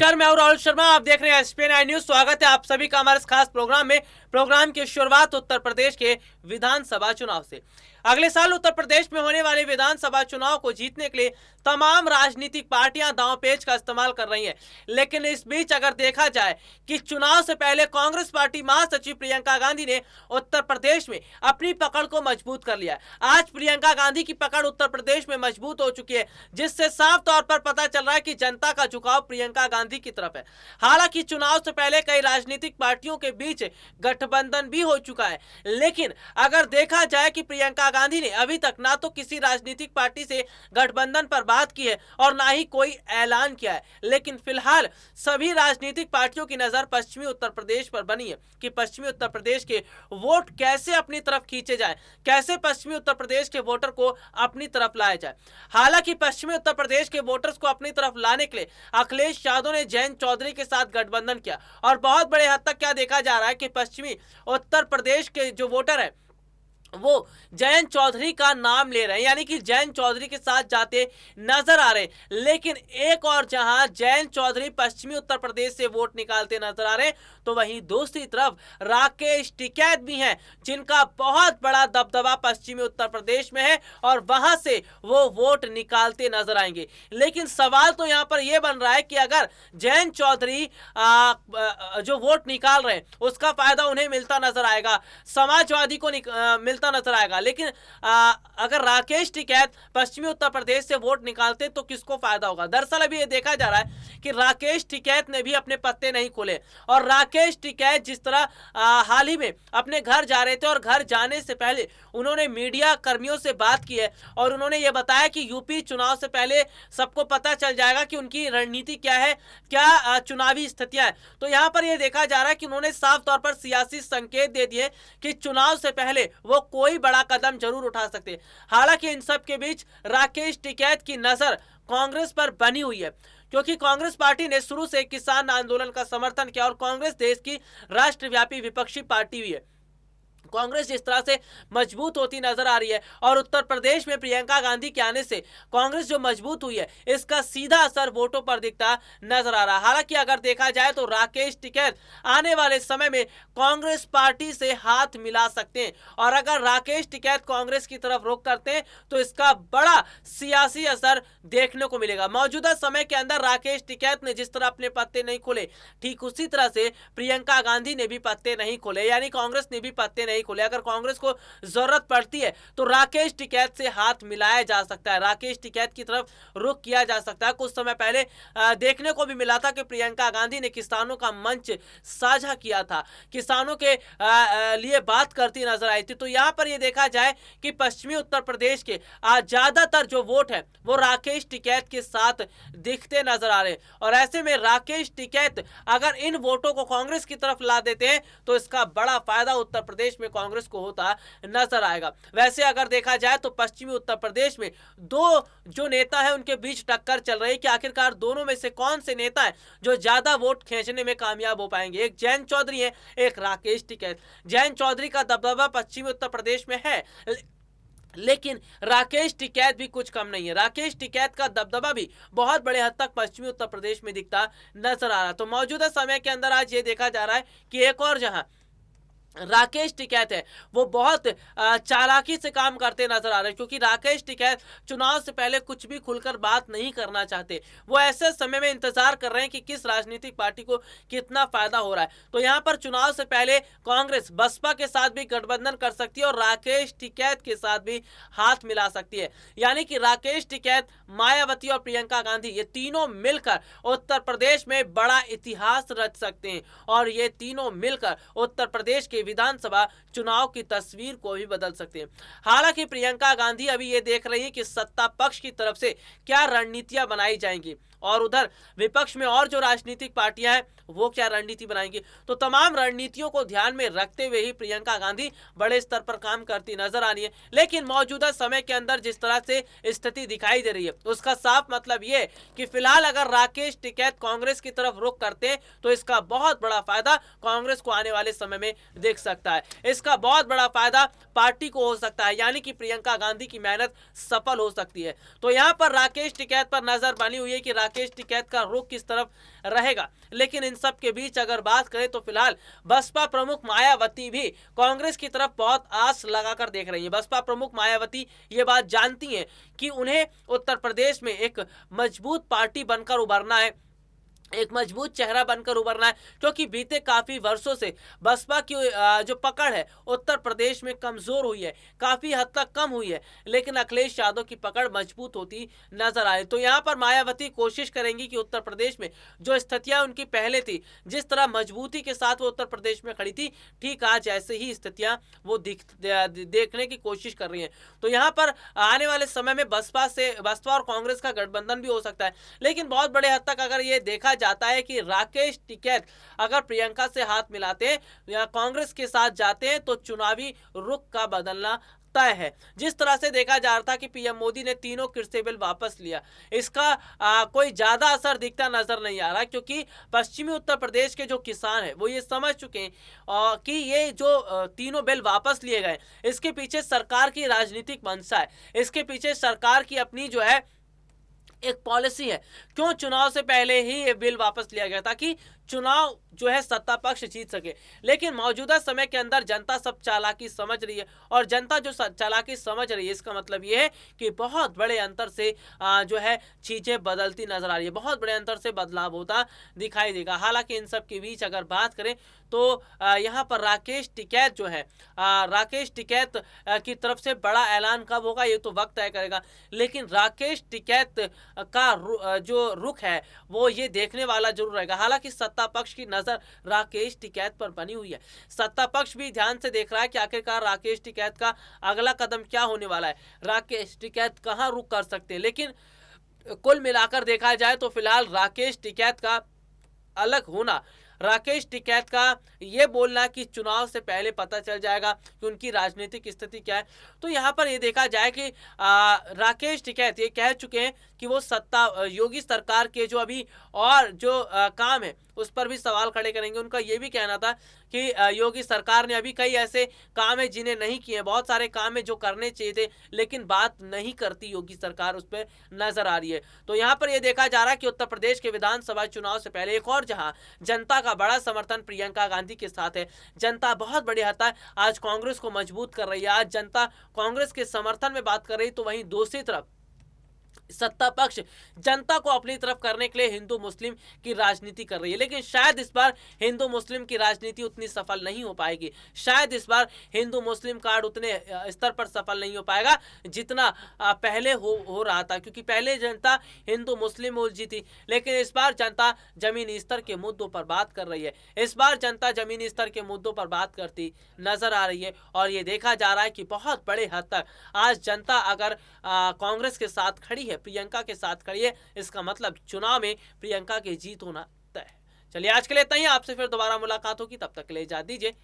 नमस्कार, मैं हूं राहुल शर्मा। आप देख रहे हैं एसपीएन न्यूज। स्वागत है आप सभी का हमारे इस खास प्रोग्राम में। प्रोग्राम की शुरुआत उत्तर प्रदेश के विधानसभा चुनाव से। अगले साल उत्तर प्रदेश में होने वाले विधानसभा चुनाव को जीतने के लिए तमाम राजनीतिक पार्टियां दांव-पेच का इस्तेमाल कर रही हैं। लेकिन इस बीच अगर देखा जाए कि चुनाव से पहले कांग्रेस पार्टी महासचिव प्रियंका गांधी ने उत्तर प्रदेश में अपनी पकड़ को मजबूत कर लिया है। आज प्रियंका गांधी की पकड़ उत्तर प्रदेश में मजबूत हो चुकी है, जिससे साफ तौर पर पता चल रहा है कि जनता का झुकाव प्रियंका गांधी की तरफ है। हालांकि चुनाव से पहले कई राजनीतिक पार्टियों के बीच गठबंधन भी हो चुका है, लेकिन अगर देखा जाए कि प्रियंका गांधी ने अभी तक ना तो किसी राजनीतिक पार्टी से गठबंधन पर बात की है और ना ही कोई ऐलान किया है। लेकिन फिलहाल सभी राजनीतिक पार्टियों की नजर पश्चिमी उत्तर प्रदेश पर बनी है कि पश्चिमी उत्तर प्रदेश के वोट कैसे अपनी तरफ खींचे जाए, कैसे पश्चिमी उत्तर प्रदेश के वोटर को अपनी तरफ लाया जाए। हालांकि पश्चिमी उत्तर प्रदेश के वोटर्स को अपनी तरफ लाने के लिए अखिलेश यादव ने जयंत चौधरी के साथ गठबंधन किया और बहुत बड़े हद तक क्या देखा जा रहा है कि पश्चिमी उत्तर प्रदेश के जो वोटर है वो जयंत चौधरी का नाम ले रहे हैं, यानी कि जयंत चौधरी के साथ जाते नजर आ रहे हैं। लेकिन एक और जहां जयंत चौधरी पश्चिमी उत्तर प्रदेश से वोट निकालते नजर आ रहे हैं, तो वहीं दूसरी तरफ राकेश टिकैत भी हैं, जिनका बहुत बड़ा दबदबा पश्चिमी उत्तर प्रदेश में है और वहां से वो वोट निकालते नजर आएंगे। लेकिन सवाल तो यहां पर यह बन रहा है कि अगर जयंत चौधरी जो वोट निकाल रहे हैं उसका फायदा उन्हें मिलता नजर आएगा, समाजवादी को मिलता नजर आएगा, लेकिन अगर राकेश टिकैत पश्चिमी उत्तर प्रदेश से वोट निकालते तो किसको फायदा होगा। दरअसल अभी ये देखा जा रहा है कि राकेश टिकैत ने भी अपने पत्ते नहीं खोले और राकेश टिकैत जिस तरह हाल ही में अपने घर जा रहे थे और घर जाने से पहले उन्होंने मीडिया कर्मियों से बात की है और उन्होंने ये बताया कि यूपी चुनाव से पहले सबको पता चल जाएगा कि उनकी रणनीति क्या है, क्या चुनावी स्थितियां हैं। तो यहां पर यह देखा जा रहा है कि उन्होंने साफ तौर पर सियासी संकेत दे दिए कि चुनाव से पहले वो कोई बड़ा कदम जरूर उठा सकते हैं। हालांकि इन सब के बीच राकेश टिकैत की नजर कांग्रेस पर बनी हुई है, क्योंकि कांग्रेस पार्टी ने शुरू से किसान आंदोलन का समर्थन किया और कांग्रेस देश की राष्ट्रव्यापी विपक्षी पार्टी भी है। कांग्रेस जिस तरह से मजबूत होती नजर आ रही है और उत्तर प्रदेश में प्रियंका गांधी के आने से कांग्रेस जो मजबूत हुई है, इसका सीधा असर वोटों पर दिखता नजर आ रहा है। हालांकि अगर देखा जाए तो राकेश टिकैत आने वाले समय में कांग्रेस पार्टी से हाथ मिला सकते हैं और अगर राकेश टिकैत कांग्रेस की तरफ रुख करते हैं तो इसका बड़ा सियासी असर देखने को मिलेगा। मौजूदा समय के अंदर राकेश टिकैत ने जिस तरह अपने पत्ते नहीं खोले, ठीक उसी तरह से प्रियंका गांधी ने भी पत्ते नहीं खोले, यानी कांग्रेस ने भी पत्ते नहीं खोले। अगर कांग्रेस को जरूरत पड़ती है तो राकेश टिकैत से हाथ मिलाया जा सकता है, राकेश टिकैत की तरफ रुख किया जा सकता है। कुछ समय पहले देखने को भी मिला था कि प्रियंका गांधी ने किसानों का मंच साझा किया था, किसानों के लिए बात करती नजर आई थी। तो यहां पर यह देखा जाए कि पश्चिमी उत्तर प्रदेश के ज्यादातर जो वोट है वो राकेश टिकैत के साथ दिखते नजर आ रहे हैं और ऐसे में राकेश टिकैत अगर इन वोटों को कांग्रेस की तरफ ला देते हैं तो इसका बड़ा फायदा उत्तर प्रदेश में कांग्रेस को होता नजर आएगा। वैसे अगर देखा जाए तो पश्चिमी उत्तर प्रदेश में दो जो नेता है उनके बीच टक्कर चल रही है कि आखिरकार दोनों में से कौन से नेता है जो ज्यादा वोट खींचने में कामयाब हो पाएंगे। एक जयंत चौधरी है, एक राकेश टिकैत। जयंत चौधरी का दबदबा पश्चिमी उत्तर प्रदेश में है, लेकिन राकेश टिकैत भी कुछ कम नहीं है। राकेश टिकैत का दबदबा भी बहुत बड़े हद तक पश्चिमी उत्तर प्रदेश में दिखता नजर आ रहा है। तो मौजूदा समय के अंदर आज ये देखा जा रहा है कि एक और जहां राकेश टिकैत है वो बहुत चालाकी से काम करते नजर आ रहे हैं, क्योंकि राकेश टिकैत चुनाव से पहले कुछ भी खुलकर बात नहीं करना चाहते। वो ऐसे समय में इंतजार कर रहे हैं कि किस राजनीतिक पार्टी को कितना फायदा हो रहा है। तो यहां पर चुनाव से पहले कांग्रेस बसपा के साथ भी गठबंधन कर सकती है और राकेश टिकैत के साथ भी हाथ मिला सकती है, यानी कि राकेश टिकैत, मायावती और प्रियंका गांधी ये तीनों मिलकर उत्तर प्रदेश में बड़ा इतिहास रच सकते हैं और ये तीनों मिलकर उत्तर प्रदेश के विधानसभा चुनाव की तस्वीर को भी बदल सकते हैं। हालांकि प्रियंका गांधी अभी ये देख रही है कि सत्ता पक्ष की तरफ से क्या रणनीतियां बनाई जाएंगी और उधर विपक्ष में और जो राजनीतिक पार्टियां हैं वो क्या रणनीति बनाएंगी। तो तमाम रणनीतियों को ध्यान में रखते हुए ही प्रियंका गांधी बड़े स्तर पर काम करती नजर आ रही है। लेकिन मौजूदा समय के अंदर जिस तरह से स्थिति दिखाई दे रही है उसका साफ मतलब ये कि फिलहाल अगर राकेश टिकैत कांग्रेस की तरफ रुख करते हैं तो इसका बहुत बड़ा फायदा कांग्रेस को आने वाले समय में दिख सकता है। इसका बहुत बड़ा फायदा पार्टी को हो सकता है, यानी कि प्रियंका गांधी की मेहनत सफल हो सकती है। तो यहाँ पर राकेश टिकैत पर नजर बनी हुई है कि राकेश टिकैत का रुख किस तरफ रहेगा। लेकिन इन सब के बीच अगर बात करें तो फिलहाल बसपा प्रमुख मायावती भी कांग्रेस की तरफ बहुत आस लगाकर देख रही है। बसपा प्रमुख मायावती ये बात जानती हैं कि उन्हें उत्तर प्रदेश में एक मजबूत पार्टी बनकर उभरना है, एक मजबूत चेहरा बनकर उभरना है, क्योंकि बीते काफी वर्षों से बसपा की जो पकड़ है उत्तर प्रदेश में कमजोर हुई है, काफी हद तक कम हुई है, लेकिन अखिलेश यादव की पकड़ मजबूत होती नजर आए। तो यहाँ पर मायावती कोशिश करेंगी कि उत्तर प्रदेश में जो स्थितियां उनकी पहले थी, जिस तरह मजबूती के साथ वो उत्तर प्रदेश में खड़ी थी, ठीक आज ऐसे ही स्थितियां वो देखने की कोशिश कर रही है। तो यहाँ पर आने वाले समय में बसपा और कांग्रेस का गठबंधन भी हो सकता है, लेकिन बहुत बड़े हद तक अगर ये देखा जाता है कि राकेश टिकैत अगर प्रियंका से हाथ मिलाते हैं या कांग्रेस के साथ जाते हैं तो चुनावी रुख का बदलना तय है। जिस तरह से देखा जा रहा था कि पीएम मोदी ने तीनों कृषि बिल वापस लिया, इसका कोई ज्यादा असर दिखता नजर नहीं आ रहा, क्योंकि पश्चिमी उत्तर प्रदेश के जो किसान हैं वो ये समझ चुके हैं कि ये जो तीनों बिल वापस लिए गए, इसके पीछे सरकार की राजनीतिक मंशा है, इसके पीछे सरकार की अपनी जो है एक पॉलिसी है। क्यों चुनाव से पहले ही ये बिल वापस लिया गया, ताकि चुनाव जो है सत्ता पक्ष जीत सके। लेकिन मौजूदा समय के अंदर जनता सब चालाकी समझ रही है, और जनता जो चालाकी समझ रही है इसका मतलब ये है कि बहुत बड़े अंतर से जो है चीजें बदलती नजर आ रही है, बहुत बड़े अंतर से बदलाव होता दिखाई देगा। हालांकि इन सब के बीच अगर बात करें तो यहाँ पर राकेश टिकैत जो है, राकेश टिकैत की तरफ से बड़ा ऐलान कब होगा ये तो वक्त तय करेगा, लेकिन राकेश टिकैत का जो रुख है वो ये देखने वाला जरूर रहेगा। हालांकि सत्ता पक्ष की नजर राकेश टिकैत पर बनी हुई है, सत्ता पक्ष भी ध्यान से देख रहा है कि आखिरकार राकेश टिकैत का अगला कदम क्या होने वाला है, राकेश टिकैत कहां रुख कर सकते हैं। लेकिन कुल मिलाकर देखा जाए तो फिलहाल राकेश टिकैत का अलग होना, राकेश टिकैत का ये बोलना कि चुनाव से पहले पता चल जाएगा कि उनकी राजनीतिक स्थिति क्या है, तो यहाँ पर ये देखा जाए कि राकेश टिकैत ये कह चुके हैं कि वो योगी सरकार के जो अभी और जो काम है उस पर भी सवाल खड़े करेंगे। उनका ये भी कहना था कि योगी सरकार ने अभी कई ऐसे काम है जिन्हें नहीं किए, बहुत सारे काम है जो करने चाहिए थे लेकिन बात नहीं करती योगी सरकार, उस पर नजर आ रही है। तो यहाँ पर यह देखा जा रहा है कि उत्तर प्रदेश के विधानसभा चुनाव से पहले एक और जहां जनता का बड़ा समर्थन प्रियंका गांधी के साथ है, जनता बहुत बड़ी हद तक आज कांग्रेस को मजबूत कर रही है, आज जनता कांग्रेस के समर्थन में बात कर रही, तो वहीं दूसरी तरफ सत्ता पक्ष जनता को अपनी तरफ करने के लिए हिंदू मुस्लिम की राजनीति कर रही है। लेकिन शायद इस बार हिंदू मुस्लिम की राजनीति उतनी सफल नहीं हो पाएगी, शायद इस बार हिंदू मुस्लिम कार्ड उतने स्तर पर सफल नहीं हो पाएगा जितना पहले हो रहा था, क्योंकि पहले जनता हिंदू मुस्लिम में उलझी थी, लेकिन इस बार जनता जमीनी स्तर के मुद्दों पर बात कर रही है, इस बार जनता जमीनी स्तर के मुद्दों पर बात करती नजर आ रही है। और ये देखा जा रहा है कि बहुत बड़े हद तक आज जनता अगर कांग्रेस के साथ खड़ी है, प्रियंका के साथ खड़ी है, इसका मतलब चुनाव में प्रियंका की जीत होना तय है। चलिए आज के लिए इतना ही, आपसे फिर दोबारा मुलाकात होगी, तब तक के लिए इजाजत दीजिए।